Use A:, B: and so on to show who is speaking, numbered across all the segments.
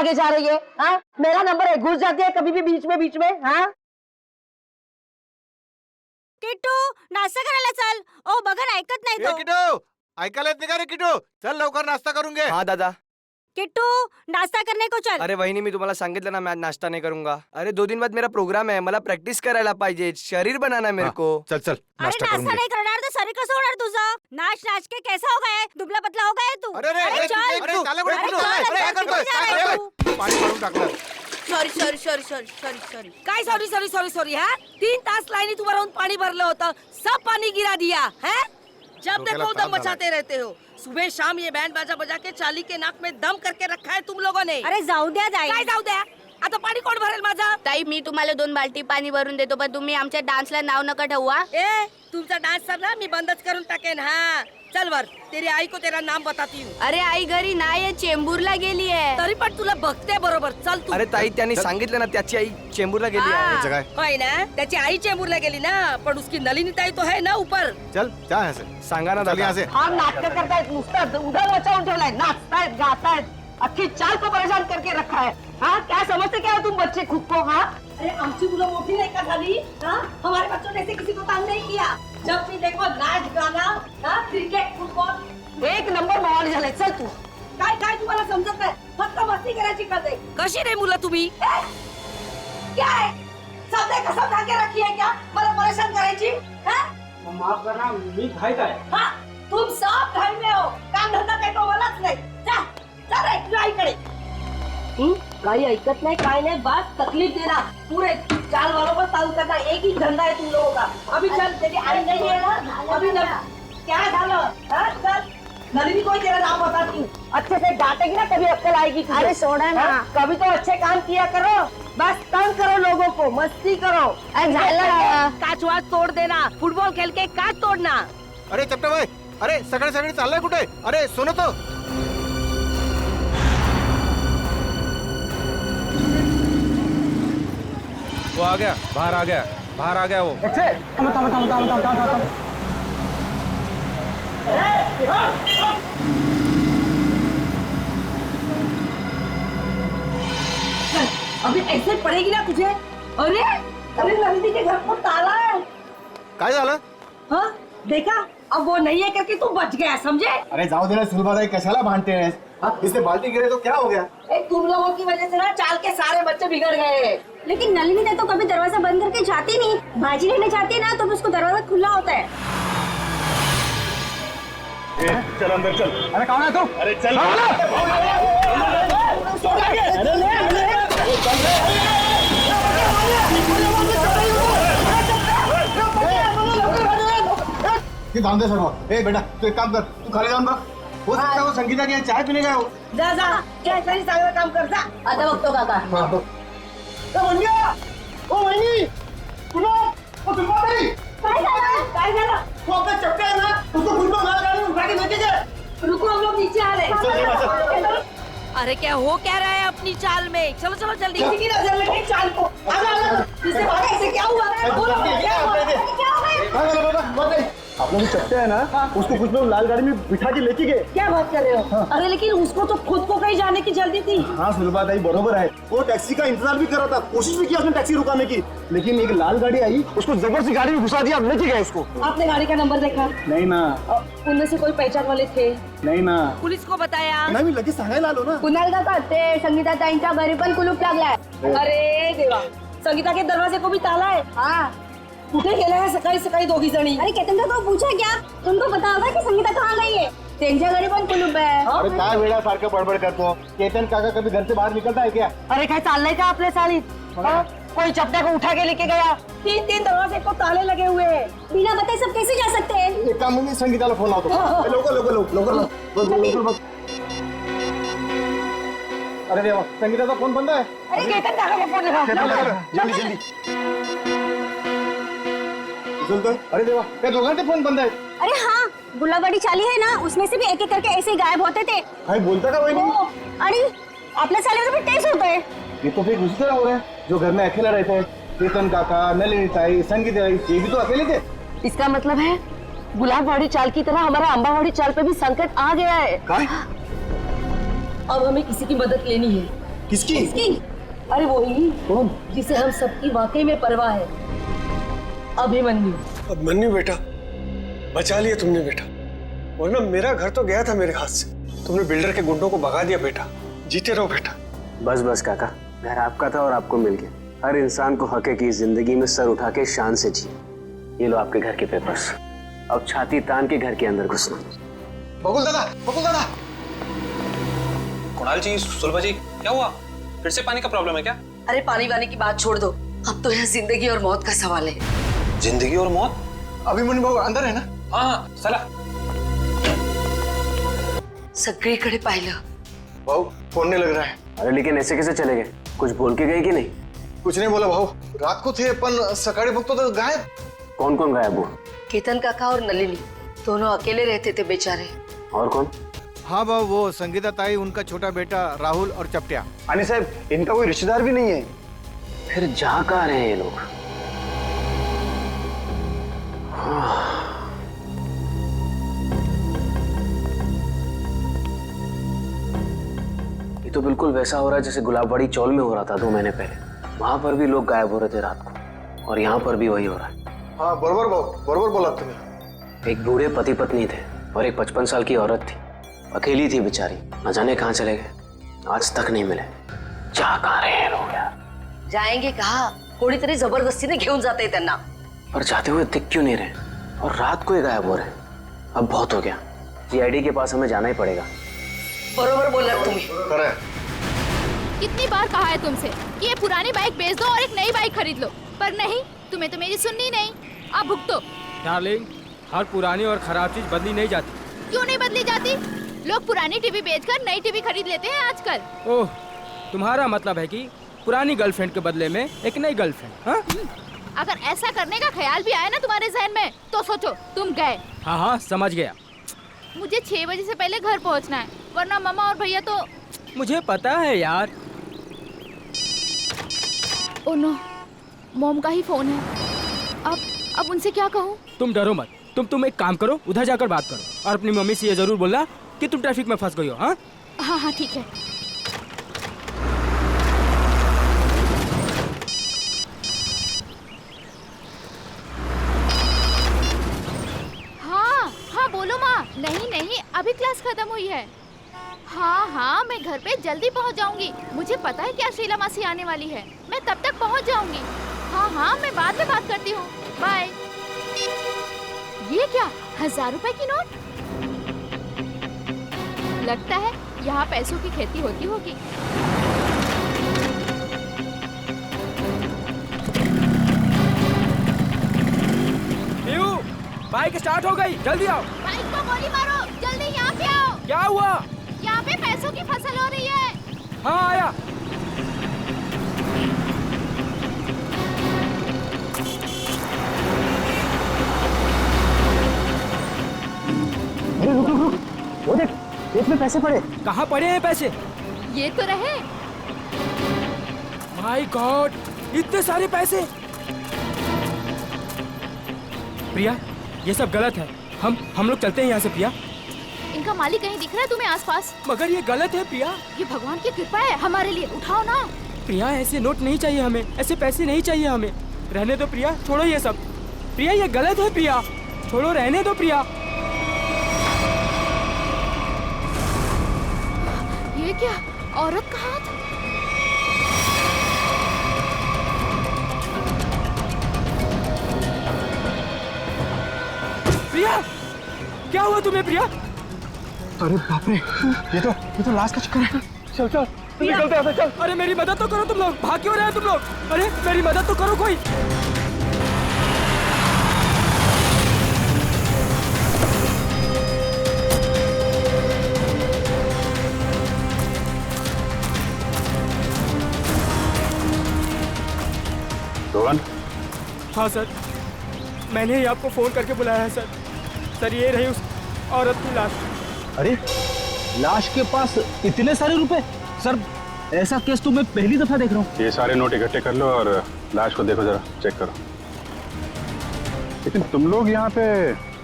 A: आगे जा रही है? हाँ, मेरा नंबर है, घुस जाती है कभी भी बीच में। हाँ,
B: किट्टू नाश्ता करायला चल. ओ बघा ऐकत नाही तो.
C: किटू ऐकायला येत नाही का रे किटू? चल लवकर नाश्ता करून घे.
D: हाँ दादा.
B: किट्टू नाश्ता करने को चल.
D: अरे वहिनी मी तुम्हाला सांगितलं ना मैं आज नाश्ता नहीं करूंगा. अरे 2 दिन बाद मेरा प्रोग्राम है, मला प्रैक्टिस करायला पाहिजे, शरीर बनाना है मेरे को.
C: चल चल
B: अरे
C: नाश्ता करून
B: नाश्ता
C: घे.
B: नाही करणार तर शरीर कसं होणार तुझं? नाच नाच के कैसा हो गया है? दुबला पतला हो गया है तू.
C: अरे अरे
B: चल.
C: अरे चाले कुठे
B: अरे
C: किटू?
B: चल,
C: अरे काय
B: चल,
C: करतोय?
B: कुठे जा रहा है तू?
C: पाणी मारून टाकलं.
E: सॉरी काय सॉरी हाँ 3 तास लाइनी उभं राहून पाणी भरलं होतं, सब पानी गिरा दिया है. जब
C: डोक्याला
E: देखो
C: ताप
E: दम मचाते रहते हो. सुबह शाम ये बैंड बाजा बजा के चाली के नाक में दम करके रखा है तुम लोगों ने.
B: अरे जाऊ द्या
E: काय
B: जाई.
E: जाऊ द्या, आता पाणी कोण भरेल माझं?
F: ताई मी तुम्हाला 2 बाल्टी पाणी भरून देतो पण तुम्ही आमच्या डान्सला नाव नका ठेवा.
E: ए तुमचा डान्स सर ना मी बंदच करून टाकेन. हाँ चल वर, तेरी आई को तेरा नाम बताती हूँ.
F: अरे आई घरी नाही चेंबूरला गेली आहे.
E: तरी पण तुला बघते बरोबर. चल तू.
D: अरे ताई त्यांनी सांगितलं ना त्याची आई चेंबूरला गेली आहे.
C: याचं काय?
E: होय ना, त्याची आई चेंबूरला गेली ना, पण उसकी नलिनी ताई तो है ना ऊपर.
C: चल क्या है से?
D: सांगा ना
C: चल
D: दादा.
C: यहाँ से.
A: हाँ नाटक करतायत, नुसतं उधर मचावून ठेवलाय, नाचतायत गातायत, अख्खी चाल को परेशान करके रखा है. हाँ क्या समझते क्या हो तुम बच्चे खुद को? हाँ
E: अरे आमची मुलं मोठी नाही का झाली? हाँ हमारे बच्चों ने ऐसे किसी को तंग नहीं किया. जब भी देखो नाच गाना, हाँ क्रिकेट फुटबॉल,
A: एक नंबर माहोल झालाय. चल तू.
E: काय काय तुम्हाला समजत नाही, फक्त मस्ती करायची कळते. कशी रे मुलं तुम्ही? क्या है सबने कसम खा के रखी है क्या मला परेशान करायची? हाँ?
G: माफ करना मी घाईत आहे.
E: हाँ तुम सब घर में हो, काम धंदा काही तो मलाच नाही. जा जा रे तुझ्या आईकडे. काही ऐकत नाही काय नाही, बस तकलीफ देना. पूरे चाल वालों पर ताऊ करना एक ही धंधा है तुम लोगों का. अभी चल तेरी आई नहीं है ना, अभी न क्या झालं? हाँ चल नलिनी को ही तेरा नाम बताती हूँ.
A: अच्छे से डांटेगी ना तभी अक्कल आएगी तुझे.
B: अरे सोडा ना.
A: हाँ, कभी तो अच्छे काम किया करो, बस तंग करो लोगों को, मस्ती करो.
B: झालं.
E: काच वाच तोड देना, फुटबॉल खेल के काच तोडना.
C: अरे चपटे भाई, अरे सगळे सगळे चाललंय कुठे? अरे सुनो तो.
H: वो आ गया, बाहर आ गया वो.
E: अभी ऐसे पड़ेगी ना तुझे. अरे अरे नलिनी के घर पर ताला है.
C: काय झालं?
E: हाँ देखा, अब वो नहीं है करके तू बच गया, समझे?
C: अरे जाऊ दे ना सुलभाताई, कशाला भांडते हैं? इससे बाल्टी गिरे तो क्या हो गया?
E: तुम लोगों की वजह से ना चाल के सारे बच्चे बिगड़ गए.
B: लेकिन नलिनी ने तो कभी दरवाजा बंद करके जाती नहीं. भाजी लेने जाती है ना तो उसको दरवाजा खुला होता है.
G: चल अंदर चल. अरे कौन है तू? अरे चल.
C: जाऊन दे सर्व. ए बेटा तू एक काम कर, तू खाली जाऊन बघ. हो सकता है वो संगीता की चाय पीने गए हो.
E: जा जा क्या तरी चांगलं काम कर जा.
A: आता बघतो काका.
C: हाँ तो.
G: ओ वहिनी तुला ओ सुलभाताई
E: काय झालं?
G: वो अपना चपटे है ना उसको फुटबॉल मार गाड़ी में उठा के लेके गए.
E: रुको हम लोग नीचे आ रहे.
G: चल.
E: अरे क्या हो क्या रहा है अपनी चाल में? चलो चलो जल्दी. किसी की नजर लगी चाल को. आजा इससे भागे. ऐसे क्या हुआ? बोलो क्या हुआ? क्या हो गया?
G: आप लोग चपटे है ना उसको कुछ लोग लाल गाड़ी में बिठा के लेके गए.
E: क्या बात कर रहे हो? अरे लेकिन उसको तो खुद को कहीं जाने की जल्दी थी.
G: हाँ सुलभाताई बरोबर है. वो टैक्सी का इंतजार भी कर रहा था, कोशिश भी किया उसने टैक्सी रुकाने की, लेकिन एक लाल गाड़ी आई उसको जबरदस्ती गाड़ी में घुसा दिया, लेके गए उसको.
E: आपने गाड़ी का नंबर देखा?
G: नहीं ना.
E: उनमें से कोई पहचान वाले थे?
G: नहीं ना.
E: पुलिस को बताया?
G: नाही मी लगेच सांगायला आलो ना.
B: कुणाल काका ते संगीता ताईंच्या घरी पण कुलूप लागलाय.
E: अरे देवा, संगीता के दरवाजे को भी ताला है.
B: हाँ.
E: कुठे गेले हैं सकाळी सकाळी दोघी जणी?
B: अरे केतन को पूछा क्या? तुमको पता होगा कि संगीता कहाँ गई है? त्यांच्या घरी पण कुलूप है.
G: अरे काय वेड्यासारखं बडबड करतो. केतन काका कभी घर से बाहर निकलता है क्या?
A: अरे काय चाललंय का आपल्या चालीत? हाँ? कोई चपटे को उठा के लेके गया.
E: 3 दरवाजे को ताले लगे हुए हैं.
B: बिना बताए सब कैसे जा सकते हैं?
G: एक काम मी संगीताला फोन लावतो. लवकर. अरे देवा, संगीताचा फोन बंद आहे.
A: अरे केतन काका को फोन लगा.
G: जल्दी. अरे देवा, त्या दोघांचे फोन बंद आहेत.
B: अरे हाँ, गुलाबड़ी चाली है ना, उसमें से भी एक एक करके ऐसे ही गायब होते थे.
G: काय बोलता का वहिनी?
B: हो. आणि आपल्या चालीवर भी टेस्ट होता है.
G: ये तो फिर उसी तरह हो रहा है जो घर में अकेला रहते हैं. केतन काका, नलिनी ताई, संगीता ताई, ये भी तो अकेले थे.
A: इसका मतलब है गुलाबवाड़ी चाल की तरह हमारा अम्बावाड़ी चाल पे भी संकट आ गया है.
G: काय?
E: अब हमें किसी की मदद लेनी है.
G: किसकी?
E: अरे वही जिसे हम सबकी वाकई में परवाह है, अभिमन्यु।
I: अभिमन्यु बेटा, बचा लिया तुमने बेटा, वरना मेरा घर तो गया था मेरे हाथ से। तुमने बिल्डर के गुंडों को भगा दिया बेटा। जीते रहो बेटा।
J: बस बस काका, घर आपका था और आपको मिल गया। हर इंसान को हक है कि जिंदगी में सर उठा के शान से जिए। ये लो आपके घर के पेपर्स। अब छाती तान के घर के अंदर घुसना।
C: बकुल दादा, बकुल दादा।
H: कुणाल जी, सुलभा जी, क्या हुआ? फिर से पानी का प्रॉब्लम है क्या?
E: अरे पानी वानी की बात छोड़ दो, अब तो यह जिंदगी और मौत का सवाल है।
H: जिंदगी और मौत?
C: अभिमन्यू भाऊ अंदर है ना?
H: हाँ, चला।
E: सगळीकडे पाहिलं।
C: भाऊ फोन नहीं लग रहा है।
J: अरे लेकिन ऐसे कैसे चले गए? कुछ बोल के गए कि नहीं?
C: कुछ नहीं बोला भाऊ, रात को थे पण सकाळी बघतो तो गायब।
J: कौन कौन गायब हुआ?
E: केतन काका और नलिनी दोनों अकेले रहते थे बेचारे।
J: और कौन?
C: हाँ भाऊ, वो संगीता ताई, उनका छोटा बेटा राहुल और चपटिया।
G: अनिल साहब, इनका कोई रिश्तेदार भी नहीं है।
J: फिर जा कहाँ रहे हैं ये लोग? ये तो बिल्कुल वैसा हो रहा है जैसे गुलाबबाड़ी चौल में हो रहा था 2 महीने पहले। वहां पर भी लोग गायब हो रहे थे रात को, और यहाँ पर भी वही हो रहा है।
C: हाँ बरोबर भाऊ, बरोबर बोला तुमने।
J: एक बूढ़े पति पत्नी थे और एक 55 साल की औरत थी। अकेली थी बेचारी, न जाने कहाँ चले गए, आज तक नहीं मिले। जा कहाँ रहे हैं लोग यार?
E: जाएंगे कहा, कोणीतरी जबरदस्तीने घेऊन जाते त्यांना।
J: पर जाते हुए दिख क्यों नहीं रहे, और रात को ही गायब हो रहे हैं? अब बहुत हो गया, जीआईडी के पास हमें जाना ही पड़ेगा।
E: बरोबर बोला तुम्ही।
F: कितनी बार कहा है तुमसे कि ये पुरानी बाइक बेच दो और एक नई बाइक खरीद लो, पर नहीं, तुम्हें तो मेरी सुननी नहीं। अब भुगतो।
H: डार्लिंग, हर पुरानी और खराब चीज बदली नहीं जाती।
F: क्यों नहीं बदली जाती? लोग पुरानी टीवी बेचकर नई टीवी खरीद लेते हैं आजकल।
H: ओह, तुम्हारा मतलब है कि पुरानी गर्लफ्रेंड के बदले में एक नई गर्लफ्रेंड? हाँ?
F: अगर ऐसा करने का ख्याल भी आया ना तुम्हारे जहन में, तो सोचो तुम गए।
H: हाँ हाँ, समझ गया।
F: मुझे 6 बजे से पहले घर पहुंचना है, वरना मामा और भैया तो।
H: मुझे पता है यार।
F: ओह नो, मॉम का ही फोन है। अब उनसे क्या कहूँ?
H: तुम डरो मत, तुम एक काम करो, उधर जाकर बात करो और अपनी मम्मी से ये जरूर बोलना कि तुम ट्रैफिक में फंस गई हो। हाँ
F: हाँ हाँ ठीक है। हाँ हाँ बोलो माँ। नहीं, अभी क्लास खत्म हुई है। हाँ, मैं घर पे जल्दी पहुँच जाऊंगी। मुझे पता है क्या शीला मासी आने वाली है, मैं तब तक पहुँच जाऊंगी। हाँ, मैं बाद में बात करती हूँ। बाय। ये क्या, 1000 रुपए की नोट? लगता है यहाँ पैसों की खेती होती होगी।
H: बाइक स्टार्ट हो गई, जल्दी आओ।
F: बाइक को गोली मारो, जल्दी यहाँ पे आओ।
H: क्या हुआ?
F: यहाँ पे पैसों की फसल हो रही है।
H: हाँ आया।
G: अरे रुक रुक रुक, वो देख, खेत में पैसे पड़े।
H: कहाँ पड़े हैं पैसे?
F: ये तो रहे।
H: माय गॉड, इतने सारे पैसे। प्रिया, ये सब गलत है। हम लोग चलते हैं यहाँ से प्रिया।
F: इनका मालिक कहीं दिख रहा है तुम्हें आसपास?
H: मगर ये गलत है प्रिया।
F: ये भगवान की कृपा है हमारे लिए, उठाओ ना।
H: प्रिया, ऐसे नोट नहीं चाहिए हमें, ऐसे पैसे नहीं चाहिए हमें। रहने दो प्रिया, छोड़ो ये सब। प्रिया, ये गलत है प्रिया, छोड़ो, रहने दो प्रिया।
F: ये क्या, औरत का हाथ?
H: प्रिया, क्या हुआ तुम्हें प्रिया?
C: अरे बाप रे, ये तो लाश का चक्कर है।
H: चल चल निकलते हैं, चल। अरे मेरी मदद तो करो तुम लोग, भाग क्यों रहे हो तुम लोग? अरे मेरी मदद तो करो कोई।
G: रोहन?
H: हाँ सर, मैंने ही आपको फोन करके बुलाया है सर। सर, ये रही उस औरत की लाश।
G: अरे लाश के पास इतने सारे रुपए? सर, ऐसा केस तो मैं पहली दफा देख रहा हूँ।
K: ये सारे नोट इकट्ठे कर लो और लाश को देखो, जरा चेक करो। लेकिन तुम लोग यहाँ पे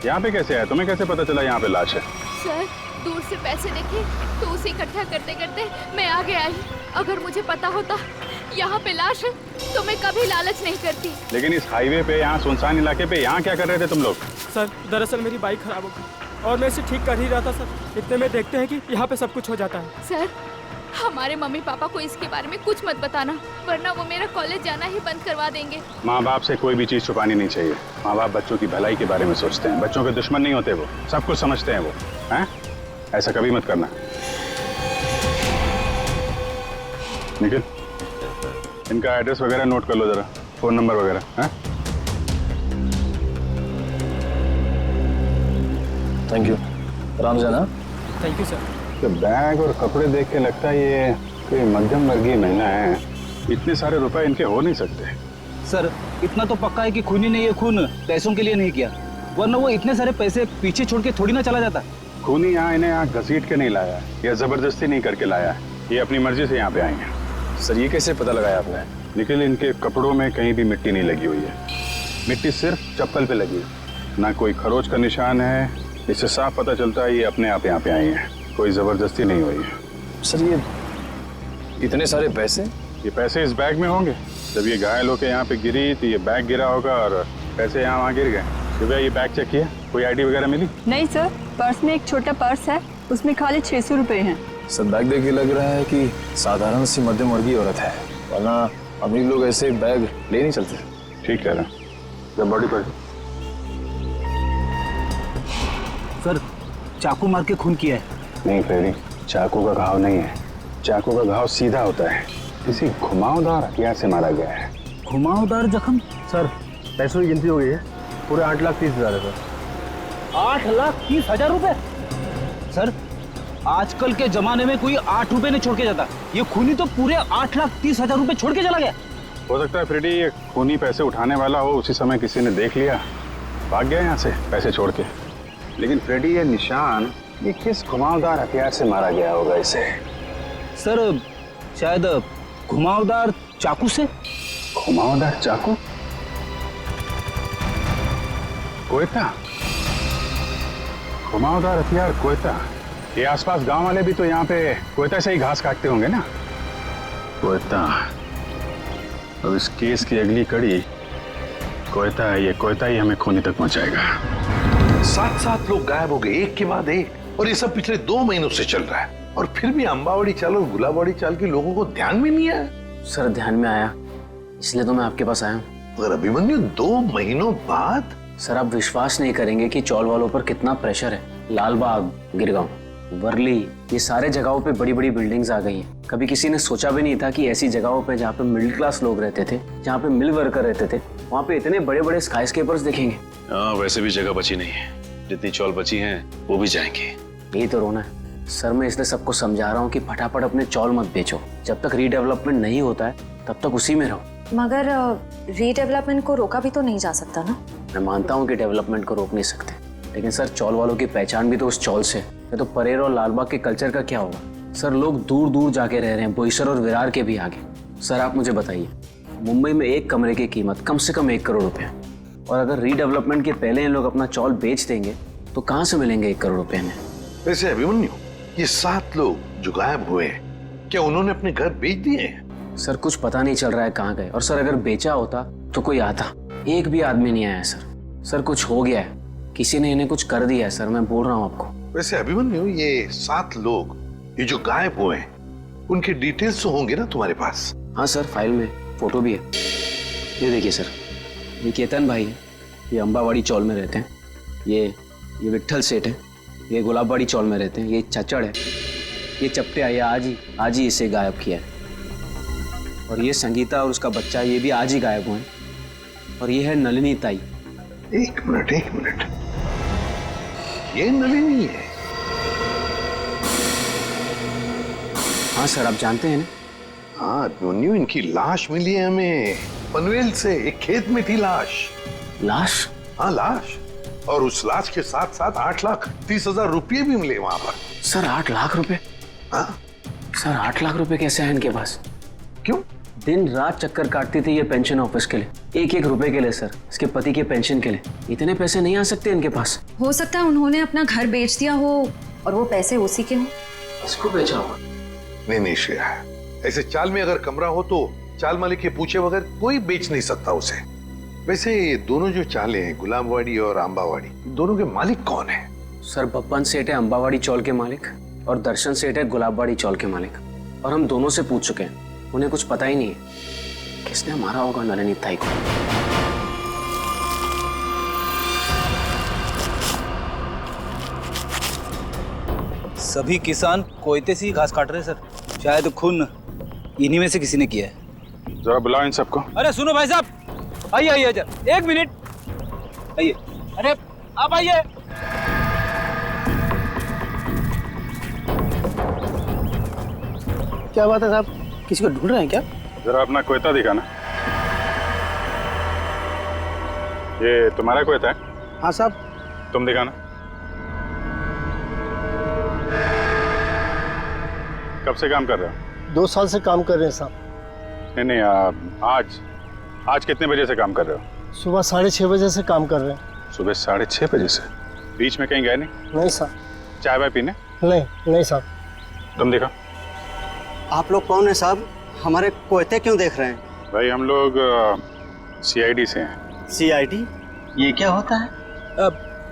K: यहाँ पे कैसे आया? तुम्हें कैसे पता चला यहाँ पे लाश है?
F: सर दूर से पैसे देखे तो उसे इकट्ठा करते करते मैं आगे आई। अगर मुझे पता होता यहाँ पे लाश है तो मैं कभी लालच नहीं करती।
K: लेकिन इस हाईवे पे, यहाँ सुनसान इलाके पे, यहाँ क्या कर रहे थे तुम लोग?
H: सर दरअसल मेरी बाइक खराब हो गई और मैं इसे ठीक कर ही रहा था सर। इतने में देखते हैं कि यहाँ पे सब कुछ हो जाता है।
F: सर हमारे मम्मी पापा को इसके बारे में कुछ मत बताना, वरना वो मेरा कॉलेज जाना ही बंद करवा देंगे।
K: माँ बाप से कोई भी चीज छुपानी नहीं चाहिए। माँ बाप बच्चों की भलाई के बारे में सोचते हैं, बच्चों के दुश्मन नहीं होते, वो सब कुछ समझते हैं वो। हैं? ऐसा कभी मत करना। निखिल, इनका एड्रेस वगैरह नोट कर लो जरा, फोन नंबर वगैरह। हैं?
G: Thank you. आराम से ना।
H: Thank you sir.
K: तो बैग और कपड़े देख के लगता है ये कोई मध्यम वर्गीय महिला है। इतने सारे रुपए इनके हो नहीं सकते।
L: सर इतना तो पक्का है कि खूनी ने ये खून पैसों के लिए नहीं किया, वरना वो इतने सारे पैसे पीछे छोड़ के थोड़ी ना चला जाता।
K: खूनी यहाँ इन्हें यहाँ घसीट के नहीं लाया या जबरदस्ती नहीं करके लाया है, ये अपनी मर्जी से यहाँ पे आए हैं।
G: सर ये कैसे पता लगाया आपने?
K: निखिल, इनके कपड़ों में कहीं भी मिट्टी नहीं लगी हुई है, मिट्टी सिर्फ चप्पल पे लगी है, ना कोई खरोच का निशान है। इससे साफ पता चलता है ये अपने आप यहाँ पे आए हैं, कोई जबरदस्ती नहीं हुई है।
G: सर ये इतने सारे पैसे?
K: ये पैसे इस बैग में होंगे। जब ये घायल होकर यहाँ पे गिरी तो ये बैग गिरा होगा और पैसे यहाँ वहाँ गिर गए। सुबह ये बैग चेक किया, कोई आईडी वगैरह मिली?
M: नहीं सर, पर्स में एक छोटा पर्स है, उसमें खाली 600 रुपए हैं।
G: सर बैग देख के लग रहा है कि साधारण सी मध्यम वर्गीय औरत है, वरना अमीर लोग ऐसे बैग ले नहीं चलते।
K: ठीक कह रहा। जब बॉडी पर
L: सर चाकू मार के खून किया है।
K: नहीं फ्रेडी, चाकू का घाव नहीं है, चाकू का घाव सीधा होता है, किसी घुमावदार हथियार से मारा गया है।
L: घुमावदार जख्म?
G: सर पैसों की गिनती हो गई है, पूरे 8,30,000 है सर।
L: 8,30,000 रुपए? सर आजकल के जमाने में कोई 8 रुपए नहीं छोड़ के जाता, ये खूनी तो पूरे 8,30,000 रुपए छोड़ के चला गया।
K: हो सकता है फ्रेडी ये खूनी पैसे उठाने वाला हो, उसी समय किसी ने देख लिया, भाग गया यहाँ से पैसे छोड़ के। लेकिन फ्रेडी ये निशान, ये किस घुमावदार हथियार से मारा गया होगा इसे?
L: सर शायद घुमावदार चाकू से।
K: घुमावदार चाकू? कोयता? घुमावदार हथियार कोयता? ये आसपास गांव वाले भी तो यहाँ पे कोयता से ही घास काटते होंगे ना। कोयता। अब इस केस की अगली कड़ी कोयता है, ये कोयता ही हमें खूनी तक पहुंचाएगा।
N: 7 लोग गायब हो गए एक के बाद एक, और ये सब पिछले 2 महीनों से चल रहा है, और फिर भी अंबावाड़ी चाल और गुलाबवाड़ी चाल के लोगों को ध्यान में नहीं आया।
J: सर ध्यान में आया, इसलिए तो मैं आपके पास आया हूँ।
N: मगर अभिमन्यु 2 महीनों बाद?
J: सर आप विश्वास नहीं करेंगे कि चौल वालों पर कितना प्रेशर है। लालबाग, गिरगांव, वर्ली, ये सारे जगहों पे बड़ी बड़ी बिल्डिंग्स आ गई हैं। कभी किसी ने सोचा भी नहीं था कि ऐसी जगहों पे जहाँ पे मिडिल क्लास लोग रहते थे, जहाँ पे मिल वर्कर रहते थे, वहाँ पे इतने बड़े बड़े स्काईस्केपर्स देखेंगे।
N: हाँ वैसे भी जगह बची नहीं है, जितनी चौल बची हैं वो भी जाएंगे।
J: यही तो रोना है सर। मैं इसलिए सबको समझा रहा हूँ कि फटाफट अपने चौल मत बेचो, जब तक रीडेवलपमेंट नहीं होता है तब तक उसी में रहो।
O: मगर रीडेवलपमेंट को रोका भी तो नहीं जा सकता ना।
J: मैं मानता हूँ कि डेवलपमेंट को रोक नहीं सकते, लेकिन सर चौल वालों की पहचान भी तो उस चौल से है। तो परेर और लालबाग के कल्चर का क्या होगा? सर लोग दूर दूर जाके रह रहे हैं, बोईसर और विरार के भी आगे। सर आप मुझे बताइए, मुंबई में एक कमरे की कीमत कम से कम 1 करोड़ रुपए, और अगर रीडेवलपमेंट के पहले इन लोग अपना चौल बेच देंगे तो कहाँ से मिलेंगे 1 करोड़ रुपए में?
N: वैसे अभिमन्यु, ये 7 लोग जो गायब हुए हैं, क्या उन्होंने अपने घर बेच दिए हैं?
J: सर कुछ पता नहीं चल रहा है कहाँ गए, और सर अगर बेचा होता तो कोई आता। एक भी आदमी नहीं आया सर। सर कुछ हो गया है, किसी ने इन्हें कुछ कर दिया है सर, मैं बोल रहा हूँ आपको।
N: वैसे अभिमन्यु, ये 7 लोग ये जो गायब हुए हैं, उनके डिटेल्स तो होंगे ना तुम्हारे पास?
J: हाँ सर, फाइल में फोटो भी है। ये देखिए सर, ये केतन भाई है, ये अंबावाड़ी चौल में रहते हैं। ये विट्ठल सेठ है, ये गुलाबवाड़ी चौल में रहते हैं। ये चचड़ है, ये चपटे आए आज ही इसे गायब किया है। और ये संगीता और उसका बच्चा, ये भी आज ही गायब हुए हैं। और ये है नलिनी ताई।
N: एक मिनट, ये नलिनी है?
J: हाँ सर, आप जानते हैं ना?
N: हाँ अभिमन्यु, इनकी लाश मिली है हमें पनवेल से, एक खेत में थी लाश।
J: लाश?
N: हाँ लाश, और उस लाश के साथ साथ 8,30,000 रुपये भी मिले वहां पर।
J: सर 8 लाख रुपए?
N: हाँ
J: सर 8 लाख रुपए कैसे हैं इनके पास?
N: क्यों,
J: दिन रात चक्कर काटती थी ये पेंशन ऑफिस के लिए, एक एक रुपए के लिए सर, इसके पति के पेंशन के लिए। इतने पैसे नहीं आ सकते इनके पास।
O: हो सकता है उन्होंने अपना घर बेच दिया हो और वो पैसे उसी के हों।
J: इसको बेचा होगा।
N: नहीं श्रेया, ऐसे चाल में अगर कमरा हो तो चाल मालिक के पूछे बगैर कोई बेच नहीं सकता उसे। वैसे ये दोनों जो चाले हैं, गुलाबवाड़ी और अंबावाड़ी, दोनों के मालिक कौन है?
J: सर बप्पन सेठ है अंबावाड़ी चौल के मालिक और दर्शन सेठ है गुलाबवाड़ी चौल के मालिक। और हम दोनों से पूछ चुके हैं, उन्हें कुछ पता ही नहीं है किसने मारा होगा नलिनी ताई को।
L: सभी किसान कोयते से ही घास काट रहे हैं सर। शायद खून इन्हीं में से किसी ने किया है।
K: जरा बुलाओ इन सबको।
L: अरे सुनो भाई साहब, आइए आइए जरा, एक मिनट आइए। अरे आप आइए।
G: क्या बात है साहब, किसी को ढूंढ रहे हैं क्या?
K: जरा अपना कोयता दिखाना। ये तुम्हारा कोयता है?
G: हाँ साहब।
K: तुम दिखाना। कब से काम कर रहे हो?
G: 2 साल से काम कर रहे हैं साहब।
K: नहीं, आज कितने बजे से काम कर रहे हो?
G: सुबह 6:30 बजे से काम कर रहे हैं।
K: सुबह 6:30 बजे से? बीच में कहीं गए नहीं?
G: नहीं साहब।
K: चाय वाय पीने?
G: नहीं साहब।
K: तुम देखा।
P: आप लोग कौन है साहब? हमारे कोयते क्यों देख रहे हैं?
K: भाई हम लोग CID से हैं।
P: CID? ये क्या होता है?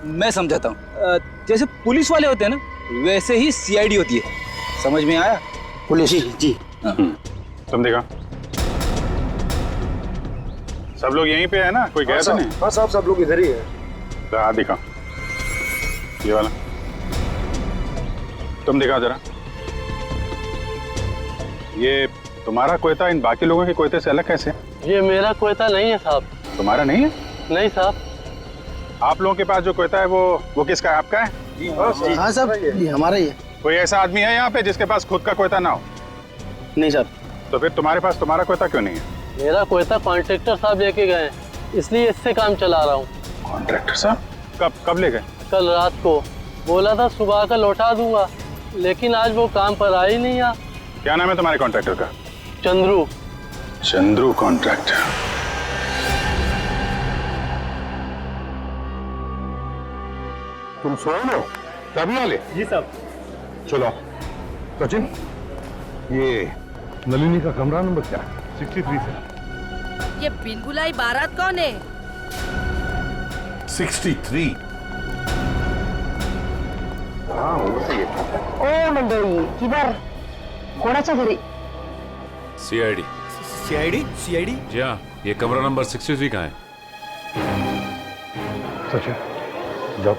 L: मैं समझाता हूँ। जैसे पुलिस वाले होते हैं ना, वैसे ही CID होती है। समझ में आया?
P: पुलिस जी।
K: तुम देखा। सब लोग यहीं पे है ना? कोई गया तो नहीं?
G: हाँ साहब, सब लोग इधर ही है।
K: हाँ दिखा, ये वाला तुम दिखा जरा। ये तुम्हारा कोयता इन बाकी लोगों के कोयते से अलग कैसे?
G: ये मेरा कोयता नहीं है साहब।
K: तुम्हारा नहीं है?
G: नहीं साहब।
K: आप लोगों के पास जो कोयता है वो किसका है? आपका है?
G: हाँ साहब, ये हमारा ही है।
K: कोई ऐसा आदमी है यहाँ पे जिसके पास खुद का कोयता ना हो?
G: नहीं साहब।
K: तो फिर तुम्हारे पास तुम्हारा कोयता क्यों नहीं है?
G: मेरा कोयता कॉन्ट्रैक्टर साहब लेके गए, इसलिए इससे काम चला रहा हूँ।
K: कॉन्ट्रैक्टर साहब कब ले गए?
G: कल रात को बोला था सुबह का लौटा दूंगा, लेकिन आज वो काम पर आ ही नहीं आ।
K: क्या नाम है तुम्हारे कॉन्ट्रैक्टर का?
G: चंद्रू।
K: चंद्रू कॉन्ट्रैक्टर।
N: तुम सोए ना? तभी वाले?
G: जी साहब।
N: चलो सचिन, ये नलिनी का कमरा नंबर क्या है? 63 से।
E: ये बिनबुलाई बारात कौन है?
N: 63। हाँ वो सही है।
A: ओ मंडळी, किधर कोणाच्या घरी?
Q: CID।
L: CID?
Q: जी हाँ, ये कमरा नंबर 63 का है।
N: सचिन जाओ।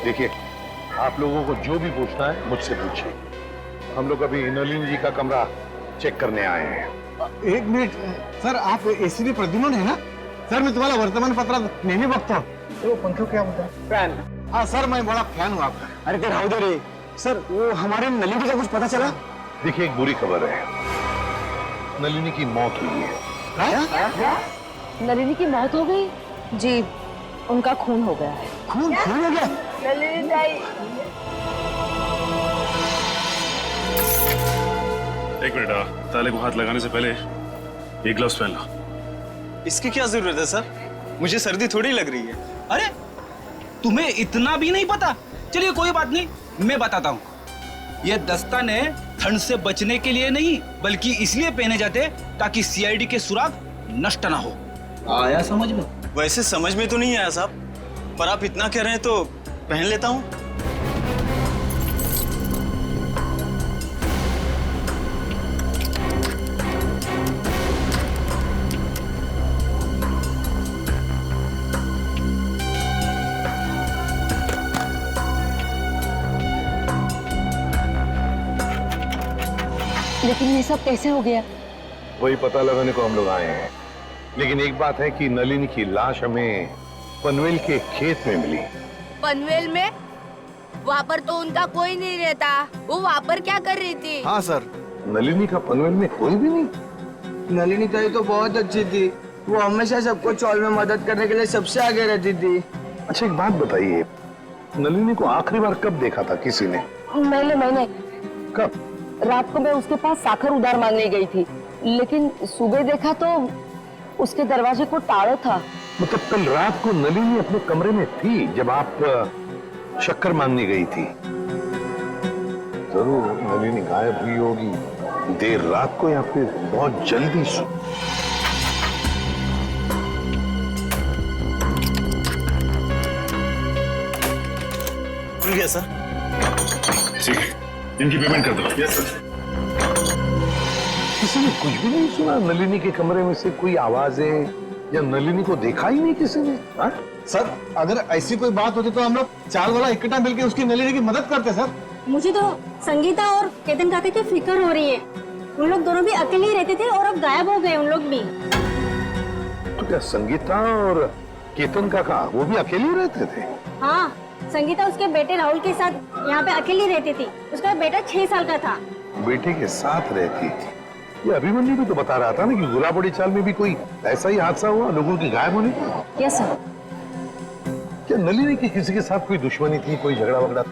N: देखिए, आप लोगों को जो भी पूछना है मुझसे पूछिए। हम लोग अभी नलिनी जी का कमरा चेक करने आए हैं।
C: 1 मिनिट सर, आप ACP प्रद्युम्न है ना? सर मैं तुम्हारा वर्तमानपत्रात नेहमी बघतो। वो पंखो क्या बोलता है? फैन। हाँ सर, मैं बड़ा फैन हूँ आपका। अरे ते राहू दे रे सर, वो हमारे नलिनी का कुछ पता चला?
N: देखिए, एक बुरी खबर है, नलिनी की मौत हुई है।
A: नलिनी की मौत हो गई?
O: जी, उनका खून हो गया है।
C: खून हो गया?
A: नलिनी ताई।
Q: एक मिनट, ताले को हाथ लगाने से पहले ये ग्लव्स पहन लो।
L: इसकी क्या जरूरत है सर? मुझे सर्दी थोड़ी लग रही है। अरे तुम्हें इतना भी नहीं पता? चलिए कोई बात नहीं, मैं बताता हूँ। ये दस्ताने ठंड से बचने के लिए नहीं, बल्कि इसलिए पहने जाते ताकि CID के सुराग नष्ट ना हो। आया समझ में?
R: वैसे समझ में तो नहीं आया साहब, पर आप इतना कह रहे हैं तो पहन लेता हूँ।
A: लेकिन ये सब कैसे हो गया?
N: वही पता लगाने को हम लोग आए हैं। लेकिन एक बात है कि नलिनी की लाश हमें पनवेल के खेत में मिली।
E: पनवेल में? वहाँ पर तो उनका कोई नहीं रहता। वो वहाँ पर क्या कर रही थी?
C: हाँ सर।
N: नलिनी का पनवेल में कोई भी नहीं?
S: नलिनी ताई तो बहुत अच्छी थी, वो हमेशा सबको चौल में मदद करने के लिए सबसे आगे रहती थी।
N: अच्छा एक बात बताइए, नलिनी को आखिरी बार कब देखा था किसी ने?
A: मैंने।
N: कब?
A: रात को मैं उसके पास साखर उधार मांगने गई थी, लेकिन सुबह देखा तो उसके दरवाजे को ताला था।
N: मतलब कल रात को नलिनी अपने कमरे में थी जब आप शक्कर मांगने गई थी? जरूर नलिनी गायब हुई होगी देर रात को या फिर बहुत जल्दी से।
R: खुल गया सर।
Q: ठीक है, इनकी पेमेंट कर दो। Yes sir.
N: किसी ने कुछ भी नहीं सुना? नलिनी के कमरे में से कोई आवाजें या नलिनी को देखा ही नहीं किसी ने? हा?
C: सर अगर ऐसी कोई बात होती तो हम लोग चाल वाला इकट्ठा मिलकर उसकी नलिनी की मदद करते सर।
B: मुझे तो संगीता और केतन काका की फिक्र हो रही है। उन लोग दोनों भी अकेले ही रहते थे और अब गायब हो गए उन लोग भी।
N: तो क्या संगीता और केतन काका वो भी अकेले रहते थे?
B: हाँ, संगीता उसके बेटे राहुल के साथ यहाँ पे अकेली रहती थी। उसका बेटा 6 साल का था।
N: बेटे के साथ रहती थी। ये अभिमन्यु भी तो बता रहा था ना कि गुलाबड़ी चाल में भी कोई ऐसा ही हादसा हुआ लोगों के गायब होने का।
O: Yes sir.
N: क्या नलिनी की किसी के साथ कोई दुश्मनी थी, कोई झगड़ा वगड़ा?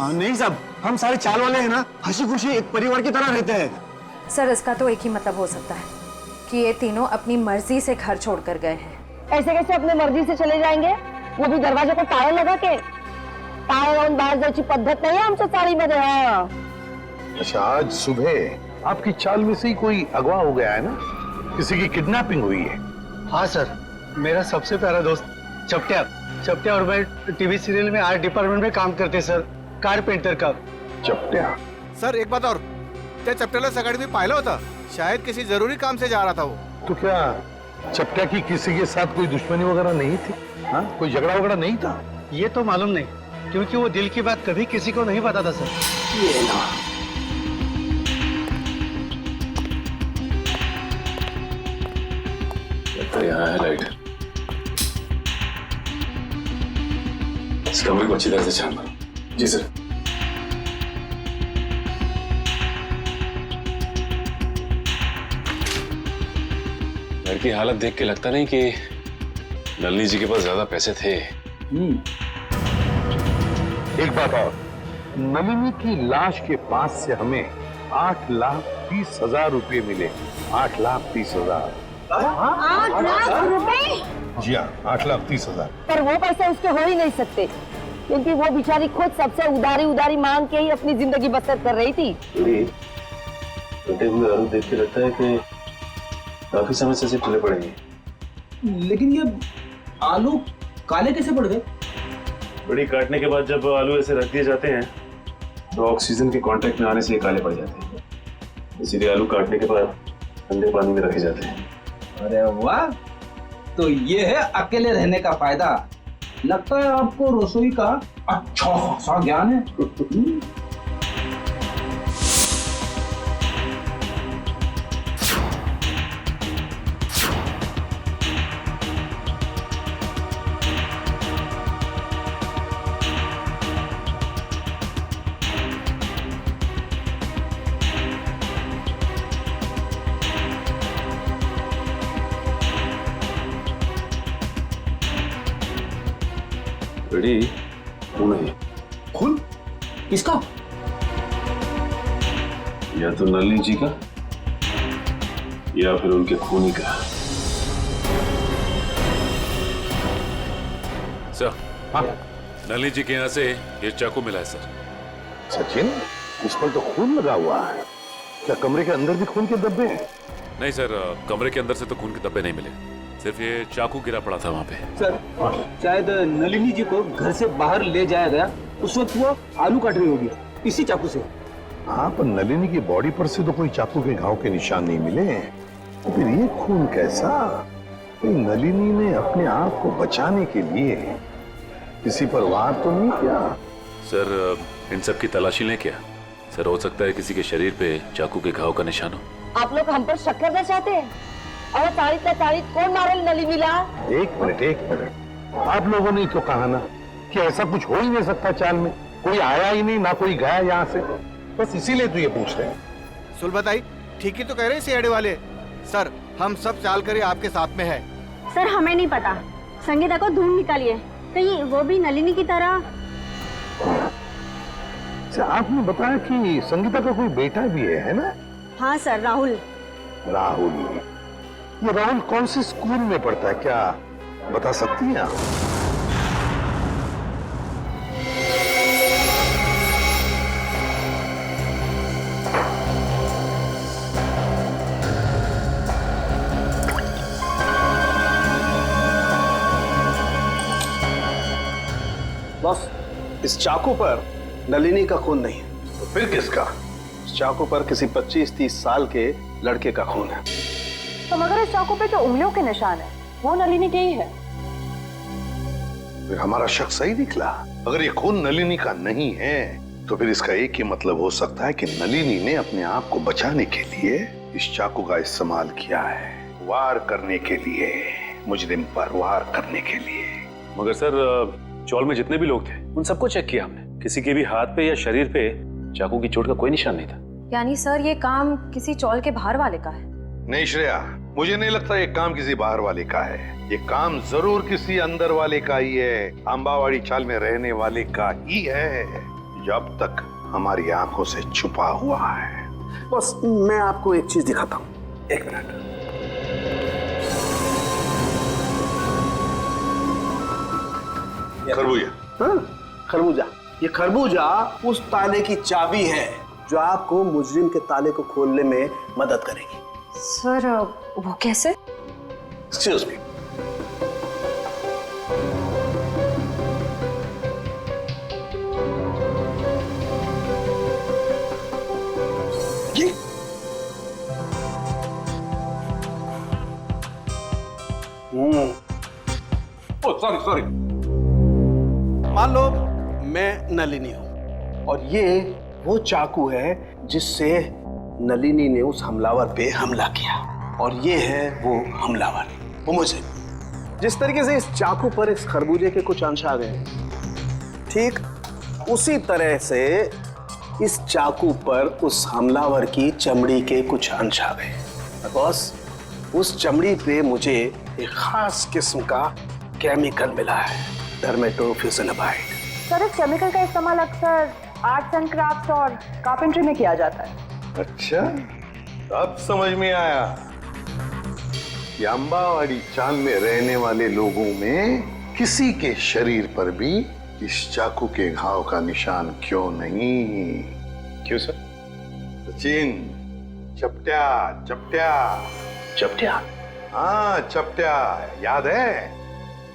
C: नहीं साहब, हम सारे चाल वाले हैं ना, हंसी खुशी एक परिवार की तरह रहते हैं।
O: सर इसका तो एक ही मतलब हो सकता है कि ये तीनों अपनी मर्जी से घर छोड़कर गए हैं।
A: ऐसे कैसे अपने मर्जी से चले जाएंगे? वो भी दरवाजे को ताला लगा के। ताला लावून बाहेर जायची पद्धत नाही आमच्या चाळीमध्ये। हाँ।
N: अच्छा, आज सुबह आपकी चाल में से ही कोई अगवा हो गया है ना? किसी की किडनैपिंग हुई है?
P: हाँ सर, मेरा सबसे प्यारा दोस्त चपटिया और मैं टीवी सीरियल में आर्ट डिपार्टमेंट में काम करते सर, कारपेंटर का।
N: चपटिया?
C: सर एक बात और, त्या चपट्याला सकाळी मी पाहिलं होतं, शायद किसी जरूरी काम से जा रहा था वो।
N: तो क्या चपटिया की किसी के साथ कोई दुश्मनी वगैरह नहीं थी? हाँ, कोई झगड़ा वगड़ा नहीं था?
P: ये तो मालूम नहीं, क्योंकि वो दिल की बात कभी किसी को नहीं बताता सर।
N: ये ना।
Q: यहाँ है लाइट। इस कमरे को अच्छी तरह से छान मारो। जी सर। घर की हालत देख के लगता नहीं कि नलिनी जी के पास ज्यादा पैसे थे।
N: एक बात और, नलिनी की लाश के पास से हमें 8,30,000 रुपए मिले। 8,30,000।
B: 8 लाख रुपए?
N: जी हाँ, 8,30,000।
A: पर वो पैसे उसके हो ही नहीं सकते, क्योंकि वो बेचारी खुद सबसे उधारी मांग के ही अपनी जिंदगी बसर कर रही थी।
Q: कटे हुए आलू देख के लगता है कि काफी समय से टूटे पड़ेंगे।
L: लेकिन ये आलू काले कैसे पड़ गए?
Q: बड़ी काटने के बाद जब आलू ऐसे रख दिए जाते हैं तो ऑक्सीजन के कांटेक्ट में आने से ये काले पड़ जाते हैं, इसीलिए आलू काटने के बाद ठंडे पानी में रखे जाते हैं।
L: अरे वाह, तो ये है अकेले रहने का फायदा। लगता है आपको रसोई का अच्छा खासा ज्ञान है।
Q: रेडी? खून है।
L: खून? किसका?
Q: या तो नलिनी जी का या फिर उनके खूनी का।
K: सर, हाँ? नलिनी जी के यहाँ से ये चाकू मिला है सर।
N: सचिन, उस पर तो खून लगा हुआ है। क्या कमरे के अंदर भी खून के धब्बे हैं?
K: नहीं सर, कमरे के अंदर से तो खून के धब्बे नहीं मिले, सिर्फ ये चाकू गिरा पड़ा था वहाँ पे।
L: सर, शायद नलिनी जी को घर से बाहर ले जाया गया, उस वक्त वो आलू काट रही होगी इसी चाकू से।
N: हाँ, पर नलिनी की बॉडी पर से तो कोई चाकू के घाव के निशान नहीं मिले। तो फिर ये खून कैसा? नलिनी ने अपने आप को बचाने के लिए किसी पर वार तो नहीं किया?
K: सर, इन सब की तलाशी लें क्या? सर, हो सकता है किसी के शरीर पे चाकू के घाव का निशान हो।
A: आप लोग हम पर शक करना चाहते हैं? और तारीख कौन मारे नलिनीला?
N: एक मिनट, आप लोगों ने तो कहा ना कि ऐसा कुछ हो ही नहीं सकता। चाल में कोई आया ही नहीं, ना कोई गया यहाँ से, बस इसीलिए तो ये पूछ रहे हैं।
C: सुलभताई ठीक ही तो कह रहे हैं सीआईडी वाले। सर, हम सब चाल करे आपके साथ में है।
B: सर, हमें नहीं पता, संगीता को ढूंढ निकालिए, कहीं वो भी नलिनी की तरह।
N: अच्छा, आपने बताया कि संगीता का कोई बेटा भी है ना?
B: हाँ सर, राहुल।
N: राहुल, ये राहुल कौन से स्कूल में पढ़ता है, क्या बता सकती हैं आप?
G: बॉस, इस चाकू पर नलिनी का खून नहीं है।
N: तो फिर किसका?
G: इस चाकू पर किसी 25-30 साल के लड़के का खून है।
O: तो मगर इस चाकू पे जो उंगलियों के निशान है वो नलिनी के ही है।
N: फिर हमारा शक सही निकला। अगर ये खून नलिनी का नहीं है तो फिर इसका एक ही मतलब हो सकता है कि नलिनी ने अपने आप को बचाने के लिए इस चाकू का इस्तेमाल किया है, वार करने के लिए, मुजरिम पर वार करने के लिए।
Q: मगर सर, चौल में जितने भी लोग थे उन सबको चेक किया हमने, किसी के भी हाथ पे या शरीर पे चाकू की चोट का कोई निशान नहीं था।
O: यानी सर ये काम किसी चौल के बाहर वाले का है?
N: नहीं श्रेया, मुझे नहीं लगता ये काम किसी बाहर वाले का है। ये काम जरूर किसी अंदर वाले का ही है, अंबावाड़ी चाल में रहने वाले का ही है, जो अब तक हमारी आंखों से छुपा हुआ है।
G: बस मैं आपको एक चीज दिखाता हूँ, एक मिनट।
N: खरबूजा।
G: हाँ, खरबूजा। ये खरबूजा उस ताले की चाबी है जो आपको मुजरिम के ताले को खोलने में मदद करेगी।
O: सर वो कैसे?
G: Excuse me. सॉरी। मान लो मैं नलिनी हूं और ये वो चाकू है जिससे नलिनी ने उस हमलावर पे हमला किया, और ये है वो हमलावर, वो मुझे। जिस तरीके से इस चाकू पर इस खरबूजे के कुछ अंश आ गए, ठीक उसी तरह से इस चाकू पर उस हमलावर की चमड़ी के कुछ अंश आ गए। बॉस, उस चमड़ी पे मुझे एक खास किस्म का केमिकल मिला है, डर्मेटोफ्यूसिनामाइड।
O: सर इस केमिकल का इस्तेमाल अक्सर आर्ट्स एंड क्राफ्ट्स और कारपेंट्री में किया जाता है।
N: अच्छा, अब समझ में आया कि अंबावाड़ी चाल में रहने वाले लोगों में किसी के शरीर पर भी इस चाकू के घाव का निशान क्यों नहीं।
Q: क्यों सर?
N: सचिन, चपट्या चपट्या
G: चपट्या।
N: हाँ चपट्या, याद है?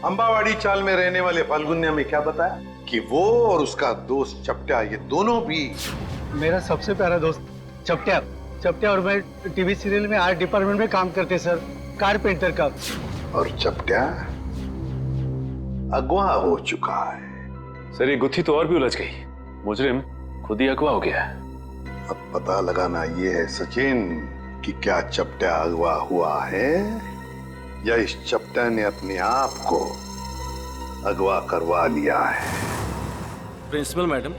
N: अंबावाड़ी चाल में रहने वाले फाल्गुनिया में क्या बताया कि वो और उसका दोस्त चपट्या, ये दोनों भी
P: मेरा सबसे प्यारा दोस्त चपट्या। चपट्या और मैं टीवी सीरियल में आर्ट डिपार्टमेंट में काम करते सर, कारपेंटर का।
N: और चपट्या अगवा हो चुका है।
Q: सर ये गुत्थी तो और भी उलझ गई, मुजरिम खुद ही अगवा हो गया है।
N: अब पता लगाना ये है सचिन कि क्या चपट्या अगवा हुआ है या इस चपट्या ने अपने आप को अगवा करवा लिया है।
T: प्रिंसिपल मैडम,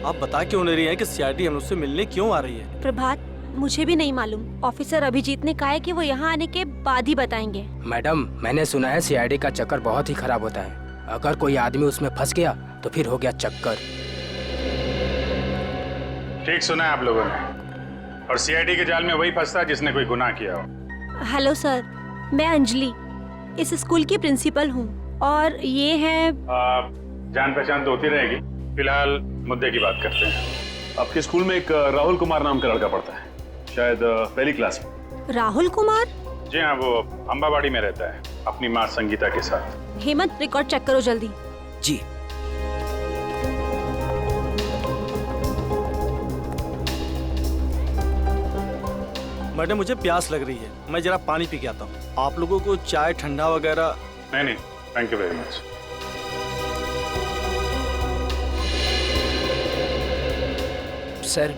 T: आप बता क्यों नहीं रही हैं कि सीआईडी हम उससे मिलने क्यों आ रही है?
U: प्रभात, मुझे भी नहीं मालूम। ऑफिसर अभिजीत ने कहा है कि वो यहाँ आने के बाद ही बताएंगे।
H: मैडम, मैंने सुना है सीआईडी का चक्कर बहुत ही खराब होता है। अगर कोई आदमी उसमें फंस गया तो फिर हो गया चक्कर।
K: ठीक सुना है आप लोगों ने, और सीआईडी के जाल में वही फंसता है जिसने कोई गुनाह किया हो।
U: हेलो सर, मैं अंजलि इस स्कूल की प्रिंसिपल हूँ और ये है।
K: जान पहचान तो होती रहेगी, फिलहाल मुद्दे की बात करते हैं।
Q: आपके स्कूल में एक राहुल कुमार नाम का लड़का पढ़ता है, शायद पहली क्लास में।
U: राहुल कुमार?
K: जी हाँ, वो अंबावाड़ी में रहता है अपनी माँ संगीता के साथ।
U: हेमंत, रिकॉर्ड चेक करो जल्दी।
H: जी।
T: मैडम मुझे प्यास लग रही है, मैं जरा पानी पी के आता हूँ। आप लोगों को चाय ठंडा वगैरह?
K: नहीं, thank you very much.
V: Sir,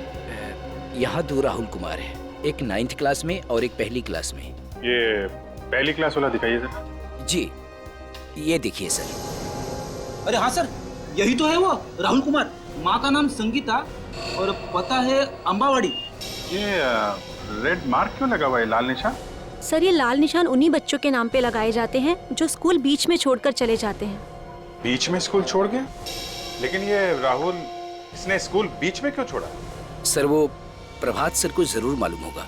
V: यहाँ 2 राहुल कुमार है, एक 9th क्लास में और एक पहली क्लास में।
K: ये पहली क्लास वाला दिखाइए सर।
V: जी, ये देखिए सर।
L: अरे हाँ सर, यही तो है वो राहुल कुमार। माँ का नाम संगीता और पता है अंबावाड़ी।
K: ये रेड मार्क क्यों लगा हुआ है, लाल निशान?
U: सर ये लाल निशान उन्हीं बच्चों के नाम पे लगाए जाते हैं जो स्कूल बीच में छोड़कर चले जाते हैं।
K: बीच में स्कूल छोड़ गया? लेकिन ये राहुल इसने स्कूल बीच में क्यों छोड़ा?
V: सर वो प्रभात सर को जरूर मालूम होगा।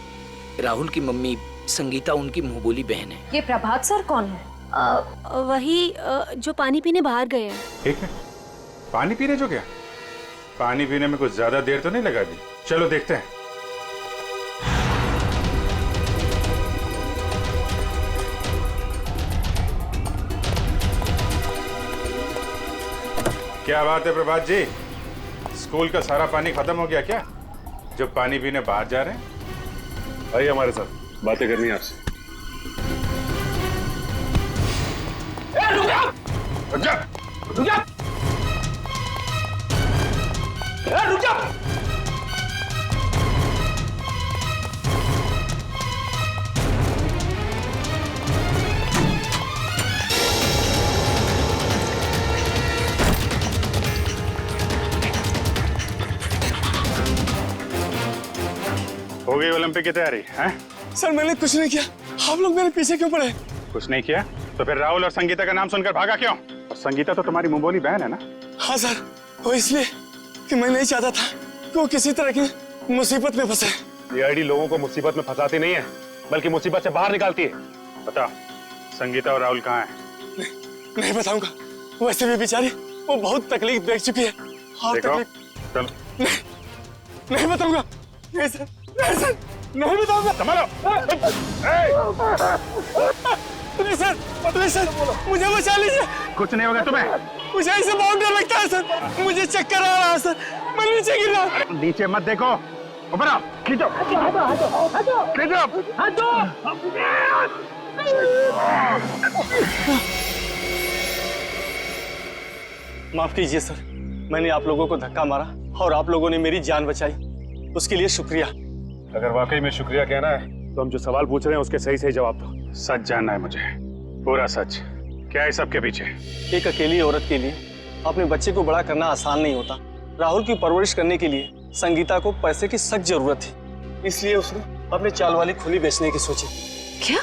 V: राहुल की मम्मी संगीता उनकी मुंहबोली बहन है।
O: ये प्रभात सर कौन है?
U: वही जो पानी पीने बाहर गए हैं।
K: ठीक है, पानी पीने जो गया? पानी पीने में कुछ ज्यादा देर तो नहीं लगा दी? चलो देखते हैं। क्या बात है प्रभात जी, स्कूल का सारा पानी खत्म हो गया क्या, जो पानी पीने बाहर जा रहे हैं?
Q: आइए हमारे साथ, बातें करनी है आपसे।
K: रुक जा! रुक जा! रुक जा! रुक जा! हो गई ओलंपिक की तैयारी हैं?
C: सर मैंने कुछ नहीं किया, आप लोग मेरे पीछे क्यों पड़े?
K: कुछ नहीं किया तो फिर राहुल और संगीता का नाम सुनकर भागा क्यों? और संगीता तो तुम्हारी मुंहबोली बहन है ना?
C: हाँ सर, वो इसलिए कि मैं नहीं चाहता था कि वो किसी तरह की मुसीबत में फंसे।
K: सीआईडी लोगों को मुसीबत में फंसाती नहीं है, बल्कि मुसीबत से बाहर निकालती है। बता, संगीता और राहुल कहाँ हैं?
C: नहीं बताऊंगा, वैसे भी बेचारी वो बहुत तकलीफ देख चुकी है। हाँ
K: चल।
C: नहीं बताऊंगा, नहीं सर, नहीं सर, नहीं बताऊंगा।
K: संभालो।
C: नहीं सर, नहीं सर, मुझे बचा लीजिए।
K: कुछ नहीं होगा तुम्हें।
C: मुझे ऐसे बहुत डर लगता है सर, मुझे चक्कर आ रहा है सर, मैं नीचे गिर रहा हूँ।
K: नीचे मत देखो, ऊपर आओ, खींचो,
C: माफ कीजिए सर, मैंने आप लोगों को धक्का मारा और आप लोगों ने मेरी जान बचाई, उसके लिए शुक्रिया।
K: अगर वाकई में शुक्रिया कहना है तो हम जो सवाल पूछ रहे हैं उसके सही सही जवाब दो। सच जानना है मुझे, पूरा सच। क्या है सबके पीछे?
C: एक अकेली औरत के लिए अपने बच्चे को बड़ा करना आसान नहीं होता। राहुल की परवरिश करने के लिए संगीता को पैसे की सख्त जरूरत थी, इसलिए उसने अपने चाल वाली खोली बेचने की सोची।
O: क्या?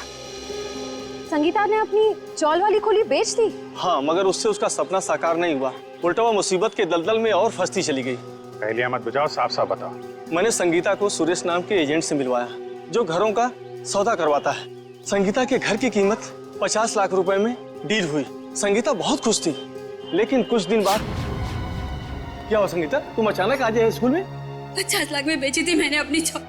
O: संगीता ने अपनी चौल वाली खोली बेच दी?
C: हाँ, मगर उससे उसका सपना साकार नहीं हुआ, उल्टा वो मुसीबत के दलदल में और फंसती चली गई।
K: पहले मत बुझाओ, साफ साफ बताओ।
C: मैंने संगीता को सुरेश नाम के एजेंट से मिलवाया, जो घरों का सौदा करवाता है। संगीता के घर की कीमत 50 लाख रुपए में डील हुई। संगीता बहुत खुश थी, लेकिन कुछ दिन बाद क्या हुआ? संगीता, तुम अचानक आ जाए स्कूल में?
D: 50 लाख में बेची थी मैंने अपनी चौल,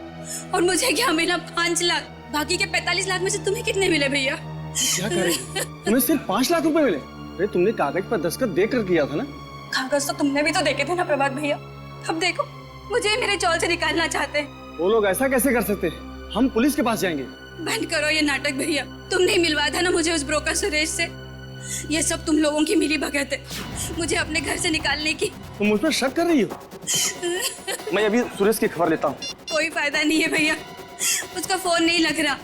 D: और मुझे क्या मिला? 5 लाख। बाकी के 45 लाख में से तुम्हें कितने मिले भैया?
C: क्या कर रही हो? तुम्हें सिर्फ 5 लाख रुपए मिले? अरे तुमने कागज पर दस्तखत देकर किया था ना?
D: कागज तो तुमने भी तो देखे थे ना प्रभात भैया। अब देखो, मुझे मेरे चौल से निकालना चाहते हैं।
C: वो लोग ऐसा कैसे कर सकते? हम पुलिस के पास जाएंगे।
D: बंद करो ये नाटक भैया, तुमने ही मिलवाया था ना मुझे उस ब्रोकर सुरेश से। ये सब तुम लोगों की मिली भगत है, मुझे अपने घर से निकालने की।
C: तुम मुझ पर शक कर रही हो? मैं अभी सुरेश की खबर लेता हूँ।
D: कोई फायदा नहीं है भैया, उसका फोन नहीं लग रहा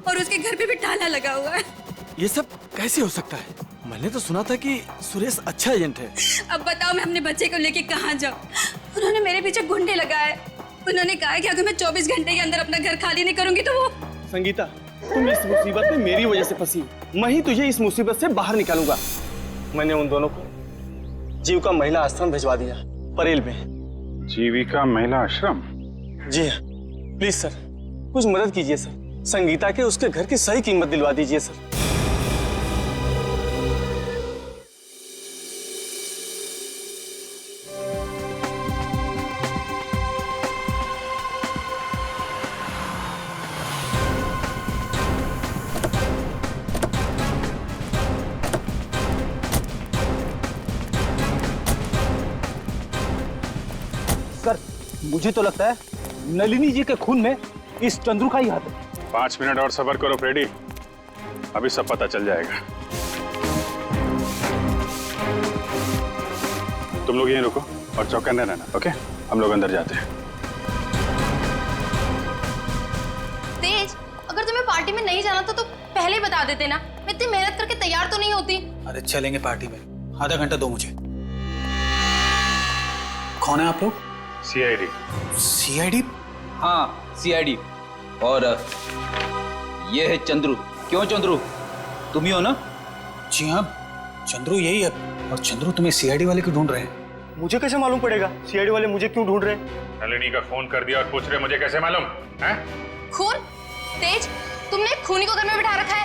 D: और उसके घर पे भी ताला लगा हुआ है।
T: ये सब कैसे हो सकता है? मैंने तो सुना था कि सुरेश अच्छा एजेंट है।
D: अब बताओ मैं अपने बच्चे को लेके कहाँ जाऊँ? उन्होंने मेरे पीछे गुंडे लगाए। उन्होंने कहा कि अगर मैं 24 घंटे के अंदर अपना घर खाली नहीं करूंगी तो वो।
C: संगीता, तुम इस मुसीबत में मेरी वजह से फंसी, मैं ही तुझे इस मुसीबत से बाहर निकालूंगा। मैंने उन दोनों को जीविका महिला आश्रम भिजवा दिया, परेल में।
K: जीविका महिला आश्रम?
C: जी हाँ, प्लीज सर, कुछ मदद कीजिए सर। संगीता के उसके घर की सही कीमत दिलवा दीजिए सर।
L: मुझे तो लगता है नलिनी जी के खून में इस चंद्रू का ही हाथ है।
K: 5 मिनट और सब्र करो फ्रेडी, अभी सब पता चल जाएगा। तुम लोग यहीं रुको और चौकन्ने रहना, ओके? हम लोग अंदर जाते हैं।
I: तेज, अगर तुम्हें पार्टी में नहीं जाना तो पहले ही बता देते ना, मैं इतनी मेहनत करके तैयार तो नहीं होती।
L: अरे चलेंगे पार्टी में, आधा घंटा दो मुझे। कौन है आप लोग?
K: सीआईडी।
L: सीआईडी?
J: हाँ, सीआईडी। और ये है चंद्रू। क्यों चंद्रू, तुम ही हो ना?
L: जी हाँ, चंद्रू यही है। और चंद्रू तुम्हें सीआईडी वाले क्यों ढूंढ रहे हैं?
R: मुझे कैसे मालूम पड़ेगा? सीआईडी वाले मुझे क्यों ढूंढ रहे हैं?
K: नलिनी का फोन कर दिया और पूछ रहे मुझे कैसे मालूम है?
I: खून? तेज, तुमने खूनी को घर में बिठा रखा है।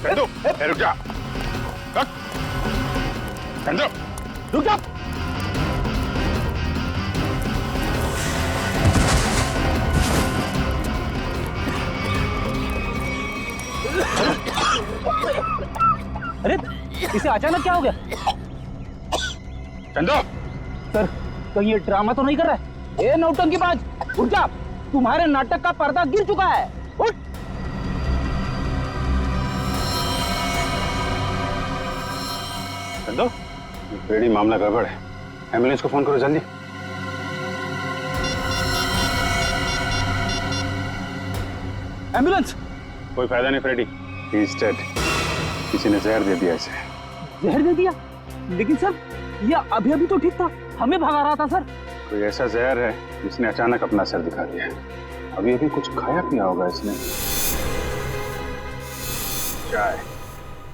K: चंदू, रुक जा। चंदू, रुक जा।
L: अरे इसे अचानक क्या हो गया?
K: चंदू,
L: सर कहीं ये ड्रामा तो नहीं कर रहा है? ए नौटंकीबाज, उठ जा, तुम्हारे नाटक का पर्दा गिर चुका है, उठ।
K: चंदू, बेड़ी मामला गड़बड़ है, एम्बुलेंस को फोन करो जल्दी।
L: एम्बुलेंस?
K: कोई फायदा नहीं फ्रेडी, ही इज डेड। किसी ने जहर दे दिया इसे।
L: जहर दे दिया? लेकिन सर ये अभी अभी तो ठीक था, हमें भगा रहा था सर।
K: कोई ऐसा जहर है जिसने अचानक अपना असर दिखा दिया है। अभी अभी कुछ खाया पिया होगा इसने। चाय।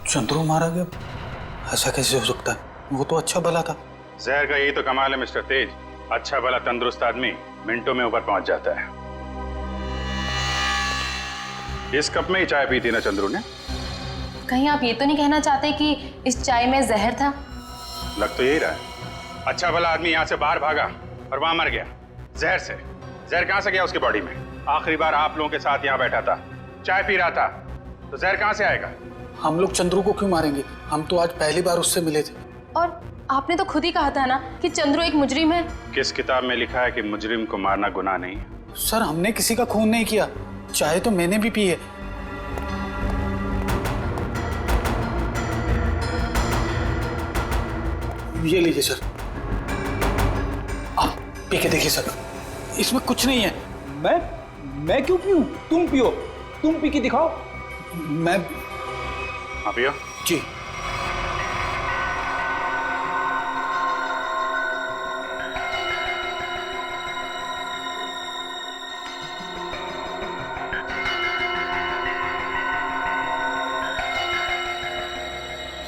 G: चंद्रू मारा गया? ऐसा कैसे हो सकता है? वो तो अच्छा भला था।
K: जहर का यही तो कमाल है मिस्टर तेज, अच्छा भला तंदुरुस्त आदमी मिनटों में ऊपर पहुंच जाता है। इस कप में ही चाय पी थी ना चंद्रू ने?
I: कहीं आप ये तो नहीं कहना चाहते कि इस चाय में जहर था?
K: लग तो यही रहा है। अच्छा भला आदमी यहाँ से बाहर भागा और वहां मर गया जहर से। जहर कहां से गया उसकी बॉडी में? आखिरी बार आप लोगों के साथ यहाँ बैठा था, चाय पी रहा था, तो जहर कहां से आएगा?
G: हम लोग चंद्रू को क्यों मारेंगे? हम तो आज पहली बार उससे मिले थे।
I: और आपने तो खुद ही कहा था ना कि चंद्रू एक मुजरिम है।
K: किस किताब में लिखा है कि मुजरिम को मारना गुनाह नहीं है?
G: सर हमने किसी का खून नहीं किया, चाय तो मैंने भी पी है। ये लीजिए सर, आप पी के देखिए सर, इसमें कुछ नहीं है।
L: मैं क्यों पीऊं? तुम पियो, तुम पी के दिखाओ।
G: मैं
K: पियो
G: जी।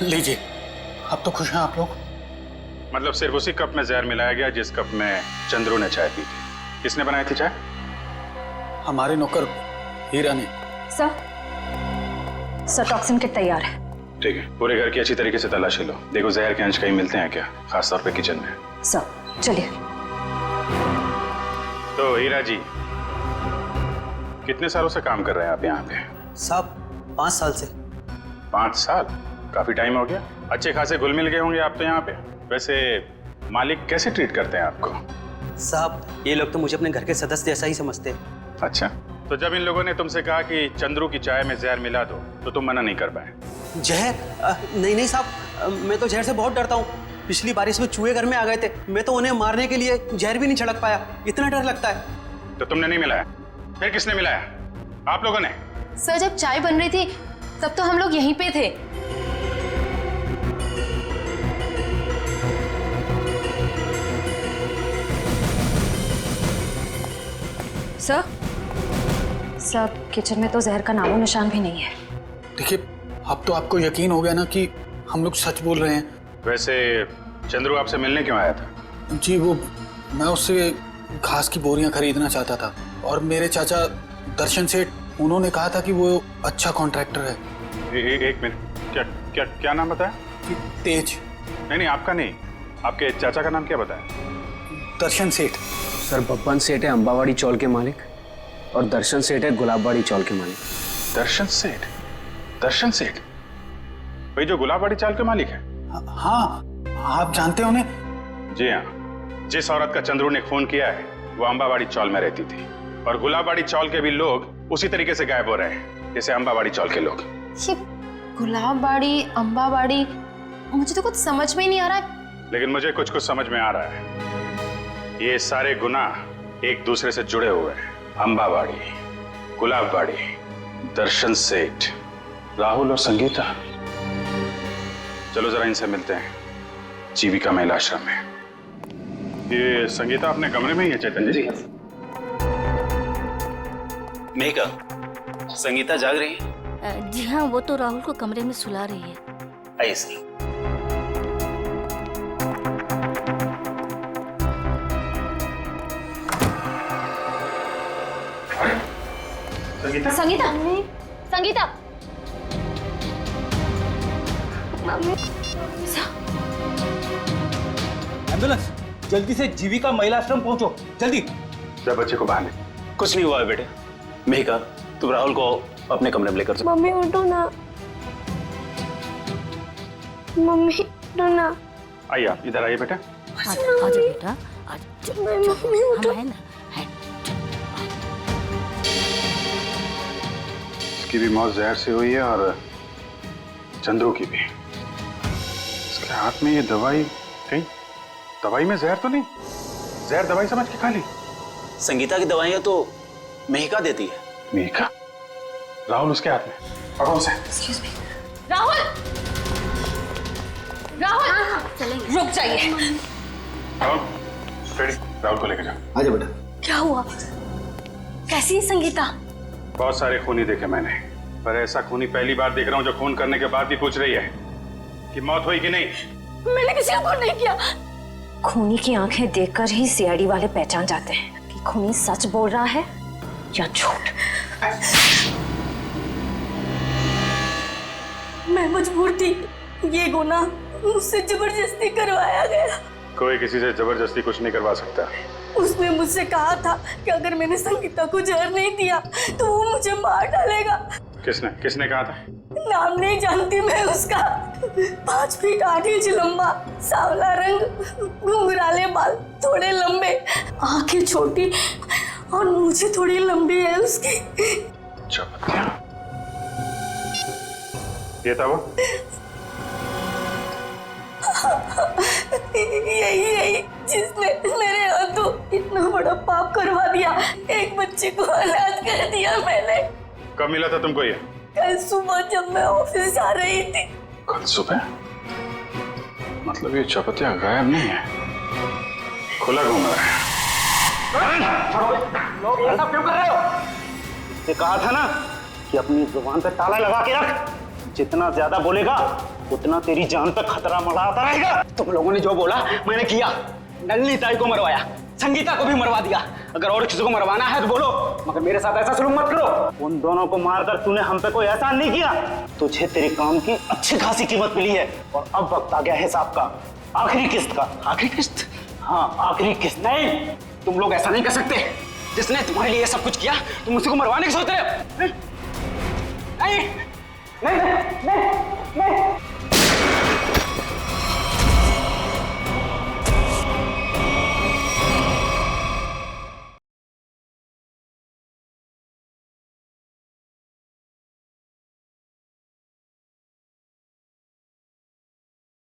G: लीजिए, अब तो खुश हैं आप लोग?
K: मतलब सिर्फ उसी कप में जहर मिलाया गया जिस कप में चंद्रू ने चाय पी थी। किसने बनाई थी चाय?
G: हमारे नौकर हीरा ने।
O: सर टॉक्सिन किट तैयार है।
K: ठीक है, पूरे घर की अच्छी तरीके से तलाशी लो, देखो जहर के अंश कहीं मिलते हैं क्या, खासतौर पे किचन में।
O: सर चलिए।
K: तो हीरा जी, कितने सालों से काम कर रहे हैं आप यहाँ पे?
R: साहब 5 साल से।
K: 5 साल? काफी टाइम हो गया। अच्छे खासे घुल मिल गए होंगे आप तो यहाँ पे। वैसे मालिक कैसे ट्रीट करते हैं आपको?
R: साहब ये लोग तो मुझे अपने घर के सदस्य जैसा ही समझते हैं।
K: अच्छा, तो जब इन लोगों ने तुमसे कहा कि चंद्रू की चाय में जहर मिला दो, तो तुम मना नहीं कर पाए?
R: जहर? नहीं साहब, मैं तो जहर से बहुत डरता हूँ। पिछली बारिश में चूहे घर में आ गए थे, मैं तो उन्हें मारने के लिए जहर भी नहीं छिड़क पाया, इतना डर लगता है।
K: तो तुमने नहीं मिलाया? फिर किसने मिलाया? आप लोगों ने?
I: सर जब चाय बन रही थी तब तो हम लोग यहीं पे थे।
O: सर किचन में तो जहर का नामो निशान भी नहीं है।
G: देखिए, अब तो आपको यकीन हो गया ना कि हम लोग सच बोल रहे हैं।
K: वैसे चंद्रू आपसे मिलने क्यों आया था?
G: जी वो, मैं उससे घास की बोरियां खरीदना चाहता था और मेरे चाचा दर्शन सेठ, उन्होंने कहा था कि वो अच्छा कॉन्ट्रैक्टर है।
K: एक मिनट, क्या क्या नाम बताया?
G: तेज।
K: नहीं, आपका नहीं, आपके चाचा का नाम क्या बताया?
G: दर्शन सेठ।
J: सर बब्बन सेठ है अंबावाड़ी चौल के मालिक, और दर्शन सेठ है गुलाबवाड़ी चौल के मालिक।
K: दर्शन सेठ? दर्शन सेठ वही जो गुलाबवाड़ी चाल के मालिक है?
G: हाँ, आप जानते हो उन्हें?
K: जी हाँ, जिस औरत का चंद्रू ने खून किया है वो अंबावाड़ी चौल में रहती थी, और गुलाबवाड़ी चौल के भी लोग उसी तरीके से गायब हो रहे हैं जैसे अंबावाड़ी चौल के लोग।
I: ये गुलाबवाड़ी, अंबावाड़ी, मुझे तो कुछ समझ में ही नहीं आ रहा है।
K: लेकिन मुझे कुछ कुछ समझ में आ रहा है। ये सारे गुनाह एक दूसरे से जुड़े हुए हैं। अंबावाड़ी, गुलाबवाड़ी, दर्शन सेठ, राहुल और संगीता। चलो जरा इनसे मिलते हैं, जीविका महिला आश्रम में। ये संगीता अपने कमरे में ही है चैतन्य जी?
L: मेघा, संगीता जाग रही है?
F: जी हाँ, वो तो राहुल को कमरे में सुला रही है।
L: आइए सर।
Q: संगीता
I: संगीता संगीता
L: एम्बुलेंस, जल्दी से जीविका महिला आश्रम पहुंचो, जल्दी।
Q: जब बच्चे को बाहर ले।
R: कुछ नहीं हुआ है बेटे। मेहिका, तुम राहुल को अपने कमरे में लेकर जाओ।
U: मम्मी उठो ना, मम्मी उठो ना।
Q: आइए आप इधर आइए बेटा।
U: आजा बेटा, मम्मी उठो।
Q: इसकी भी मौत जहर से हुई है और चंद्रू की भी। इसके हाथ में ये दवाई, कहीं दवाई में जहर तो नहीं? जहर दवाई समझ के खा ली?
R: संगीता की दवाइयां तो मेहिका देती है।
Q: मेहिका? राहुल उसके हाथ में, पकड़ो उसे।
I: राहुल, राहुल चलेंगे, रुक जाइए।
Q: राहुल, फ्रेडी, राहुल को लेकर जाओ।
R: आजा बेटा।
U: क्या हुआ? कैसी है संगीता?
Q: बहुत सारे खूनी देखे मैंने, पर ऐसा खूनी पहली बार देख रहा हूँ जो खून करने के बाद भी पूछ रही है कि मौत हुई कि नहीं।
U: मैंने किसी को खून नहीं किया।
O: खूनी की आंखें देखकर ही सीआईडी वाले पहचान जाते हैं कि खूनी सच बोल रहा है या झूठ।
U: मैं मजबूर थी, ये गुनाह मुझसे जबरदस्ती करवाया गया।
Q: कोई किसी से जबरदस्ती कुछ नहीं करवा सकता।
U: उसने मुझसे कहा था कि अगर मैंने संगीता को जहर नहीं दिया तो वो मुझे मार डालेगा।
Q: किसने किसने कहा था?
U: नाम नहीं जानती मैं उसका। 5 फीट 8 इंच लंबा, सांवला रंग, घुंघराले बाल, थोड़े लंबे, आंखें छोटी और मुझे थोड़ी लंबी है उसकी।
Q: ये था वो?
U: यही जिसने मेरे हाथों इतना बड़ा पाप करवा दिया। एक बच्चे को अनाथ कर दिया मैंने।
Q: कब मिला था तुमको ये?
U: कल सुबह जब मैं ऑफिस जा रही थी।
Q: कल सुबह? मतलब ये चपतिया गायब नहीं है, खुला घूम रहा है।
R: ऐसा क्यों कर रहे हो? इससे कहा था ना कि अपनी जुबान पे ताला लगा के रख। जितना ज्यादा बोलेगा उतना तेरी जान पे खतरा मंडराता रहेगा। तुम लोगों ने जो बोला मैंने किया। नलिनी ताई को मरवाया, संगीता को भी मरवा दिया। अगर और किसी को मरवाना है तो बोलो, मगर मेरे साथ ऐसा सलूक मत करो। उन दोनों को मारकर तूने हम पे कोई एहसान नहीं किया। तुझे तेरे काम की अच्छी खासी कीमत मिली है और अब वक्त आ गया हिसाब का, आखिरी किस्त का। आखिरी किस्त? हाँ, आखिरी किस्त। नहीं, तुम लोग ऐसा नहीं कर सकते। जिसने तुम्हारे लिए सब कुछ किया तुम उसी को मरवाने की सोच रहे हो? नहीं नहीं नहीं नहीं।